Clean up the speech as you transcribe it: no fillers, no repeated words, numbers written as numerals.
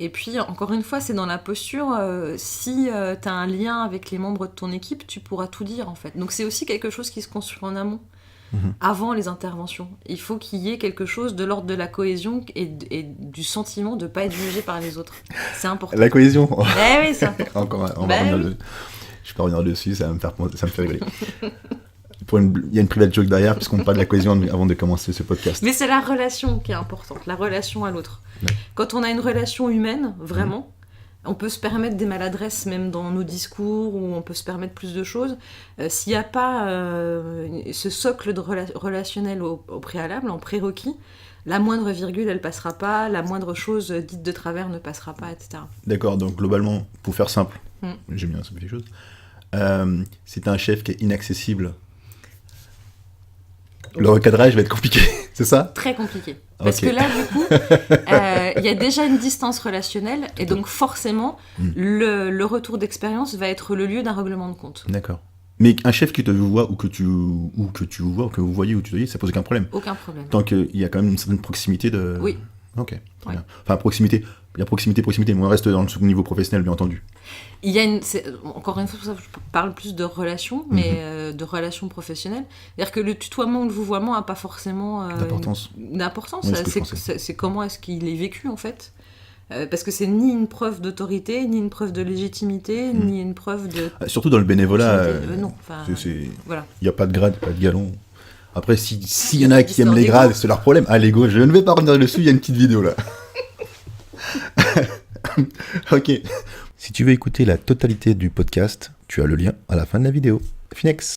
Et puis, encore une fois, c'est dans la posture. Si tu as un lien avec les membres de ton équipe, tu pourras tout dire, en fait. Donc, c'est aussi quelque chose qui se construit en amont, avant les interventions. Il faut qu'il y ait quelque chose de l'ordre de la cohésion et du sentiment de ne pas être jugé par les autres. C'est important. La cohésion. Eh oui, c'est important. Encore, on Bah va revenir oui. je vais pas revenir dessus, ça me fait rigoler. Il y a une private joke derrière, puisqu'on parle de la cohésion avant de commencer ce podcast. Mais c'est la relation qui est importante, la relation à l'autre. Ouais. Quand on a une relation humaine, vraiment, on peut se permettre des maladresses même dans nos discours, ou on peut se permettre plus de choses. S'il n'y a pas ce socle de relationnel au préalable, en prérequis, la moindre virgule, elle passera pas, la moindre chose dite de travers ne passera pas, etc. D'accord, donc globalement, pour faire simple, j'aime bien simplifier les choses, si t'as un chef qui est inaccessible, le recadrage va être compliqué, c'est ça ? Très compliqué. Parce Ok. que là, du coup, il y a déjà une distance relationnelle, et donc forcément, le retour d'expérience va être le lieu d'un règlement de compte. D'accord. Mais un chef qui te voit ou que tu vois, ou que vous voyez ou tu te dis, ça pose aucun problème. Aucun problème. Tant qu'il y a quand même une certaine proximité de... Oui. Ok, très Ouais. bien. Enfin, proximité, il y a proximité, mais on reste dans le niveau professionnel, bien entendu. Il y a encore une fois, pour ça, je parle plus de relations, mais de relations professionnelles. C'est-à-dire que le tutoiement ou le vouvoiement n'a pas forcément D'importance. d'importance. Oui, c'est ce que je pensais. C'est comment est-ce qu'il est vécu, en fait. Parce que c'est ni une preuve d'autorité, ni une preuve de légitimité, ni une preuve de... Surtout dans le bénévolat, non, enfin... Voilà. il n'y a pas de grade, pas de galon. Après, s'il y en a qui aiment les grades, c'est leur problème. Ah, l'ego, je ne vais pas revenir dessus, il y a une petite vidéo là. Ok. Si tu veux écouter la totalité du podcast, tu as le lien à la fin de la vidéo. Finex.